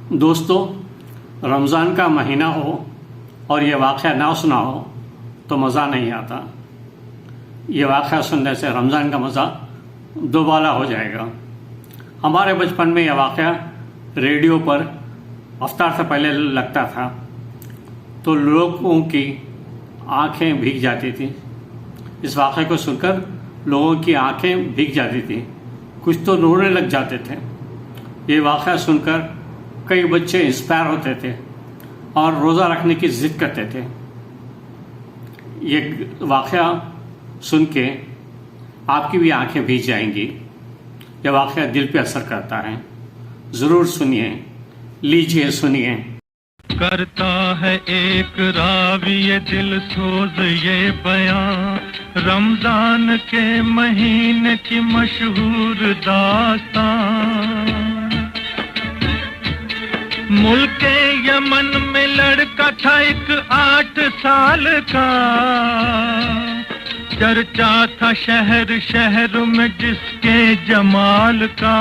दोस्तों, रमज़ान का महीना हो और ये वाक़या ना सुना हो तो मज़ा नहीं आता। ये वाक़या सुनने से रमज़ान का मज़ा दोबारा हो जाएगा। हमारे बचपन में यह वाक़या रेडियो पर इफ्तार से पहले लगता था तो लोगों की आंखें भीग जाती थी। इस वाक़े को सुनकर लोगों की आंखें भीग जाती थी, कुछ तो रोने लग जाते थे। ये वाक़या सुनकर कई बच्चे इंस्पायर होते थे और रोज़ा रखने की ज़िद करते थे। ये वाक़या सुन के आपकी भी आंखें भीग जाएंगी। यह वाक़या दिल पे असर करता है। ज़रूर सुनिए, लीजिए सुनिए। करता है एक रावी ये दिल सोज ये बयां, रमजान के महीने की मशहूर दास्तां। मुल्के यमन में लड़का था एक 8 साल का, चर्चा था शहर शहर में जिसके जमाल का।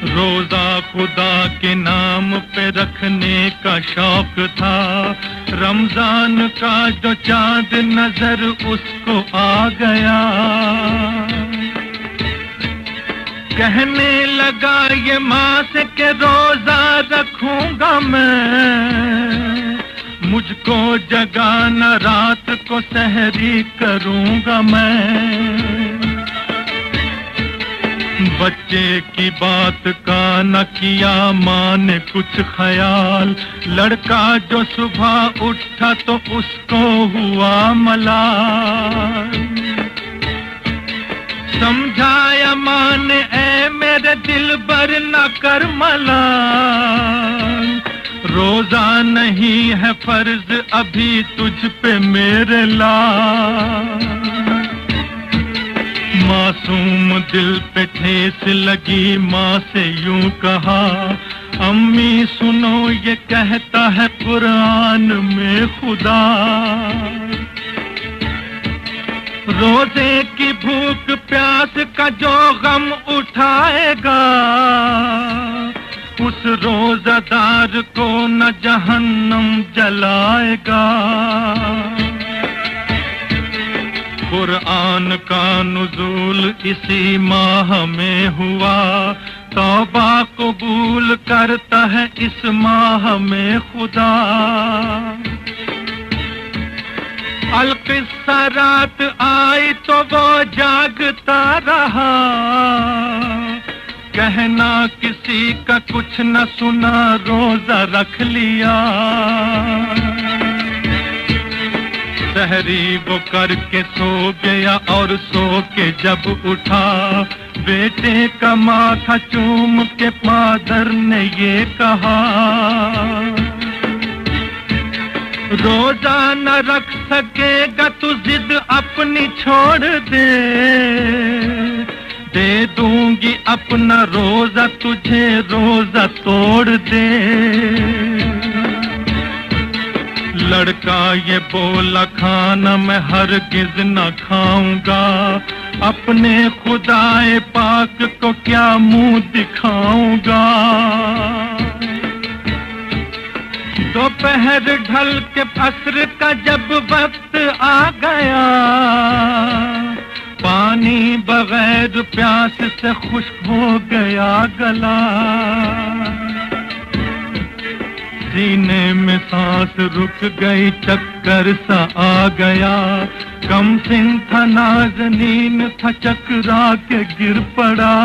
रोजा खुदा के नाम पे रखने का शौक था, रमजान का जो चांद नजर उसको आ गया। कहने लगा ये माँ से के रोजा रखूंगा मैं, मुझको जगाना रात को सहरी करूंगा मैं। बच्चे की बात का न किया माँ ने कुछ ख्याल, लड़का जो सुबह उठा तो उसको हुआ मलाल। समझाया माँ ने ऐ मेरे दिल बर न कर मलाल, रोजा नहीं है फर्ज अभी तुझ पे मेरे लाल। मासूम दिल पे ठेस लगी, माँ से यूं कहा अम्मी सुनो ये कहता है कुरान में खुदा। रोजे की भूख प्यास का जो गम उठाएगा, उस रोजादार को न जहन्नम जलाएगा। कुरान का नुज़ूल इसी माह में हुआ, तौबा कबूल करता है इस माह में खुदा। अलकिस्सा रात आई तो वो जागता रहा, कहना किसी का कुछ न सुना रोजा रख लिया। सहरी वो करके सो गया और सो के जब उठा, बेटे का माथा चूम के फादर ने ये कहा रोजा न रख सकेगा तू जिद अपनी छोड़ दे दूंगी अपना रोजा तुझे रोजा तोड़ दे। लड़का ये बोला खाना मैं हरगिज न खाऊंगा, अपने खुदाए पाक को क्या मुंह दिखाऊंगा। दोपहर ढल के असर का जब वक्त आ गया, पानी बगैर प्यास से खुश्क हो गया गला। सीने में सांस रुक गई चक्कर सा आ गया, कम सिन था नाज़नीन था चकरा के गिर पड़ा।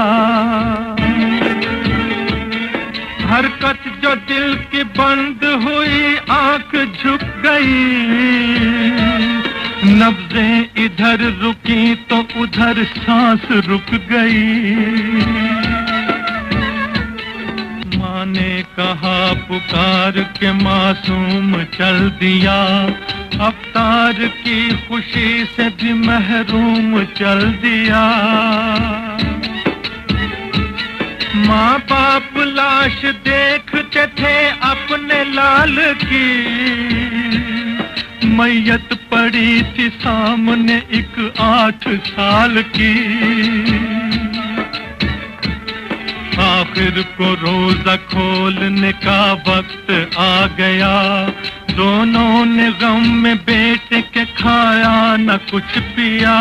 हरकत जो दिल की बंद हुई आंख झुक गई, नब्ज़ें इधर रुकी तो उधर सांस रुक गई। माँ ने कहा पुकार के मासूम चल दिया, अफ्तार की खुशी से भी महरूम चल दिया। माँ बाप लाश देखते थे अपने लाल की, मैयत पड़ी थी सामने एक 8 साल की। आखिर को रोजा खोलने का वक्त आ गया। दोनों ने गम में बेटे के खाया न कुछ पिया।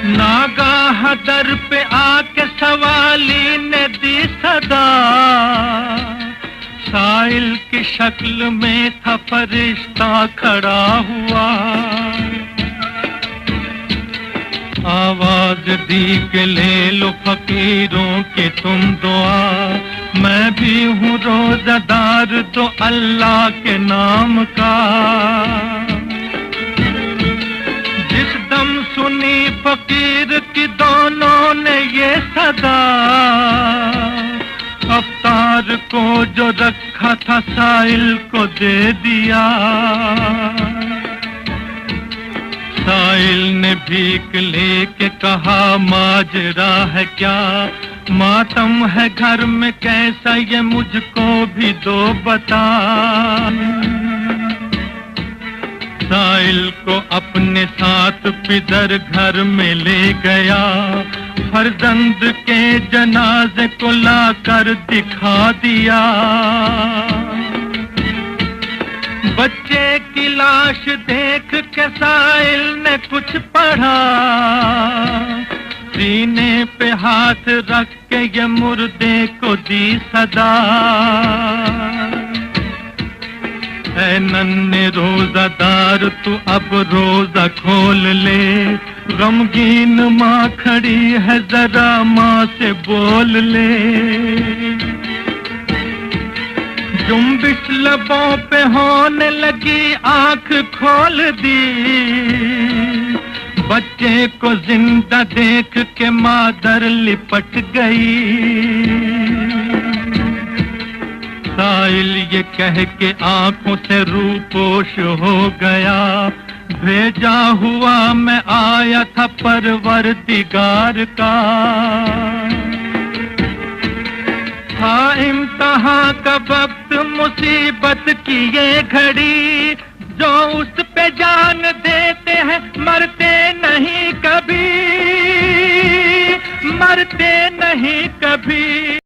नागाह दर पे आके सवाली ने दी सदा। साइल की शक्ल में था फरिश्ता खड़ा हुआ। आवाज दी के ले लो फकीरों की तुम दुआ। मैं भी हूँ रोजादार तो अल्लाह के नाम का। जिस दम सुनी फकीर की दोनों ने ये सदा। अफ्तार को जो रखा था साइल को दे दिया। साइल ने भीख लेके कहा माजरा है क्या। मातम है घर में कैसा ये मुझको भी दो बता। साइल को अपने साथ पिदर घर में ले गया। फर्जंद के जनाजे को लाकर दिखा दिया। बच्चे की लाश देख के साइल ने कुछ पढ़ा। सीने पे हाथ रख के ये मुर्दे को दी सदा। ऐ नन्हे रोजादार तू अब रोजा खोल ले। गमगीन माँ खड़ी है जरा माँ से बोल ले। जुम्बिश लबों पे होने लगी आंख खोल दी। बच्चे को जिंदा देख के मादर लिपट गई। साइल ये कह के आंखों से रूपोश हो गया। भेजा हुआ मैं आया था परवरदिगार का। था इम्तिहान का वक्त मुसीबत की ये घड़ी। जो उस पे जान देते हैं मरते नहीं कभी। मरते नहीं कभी।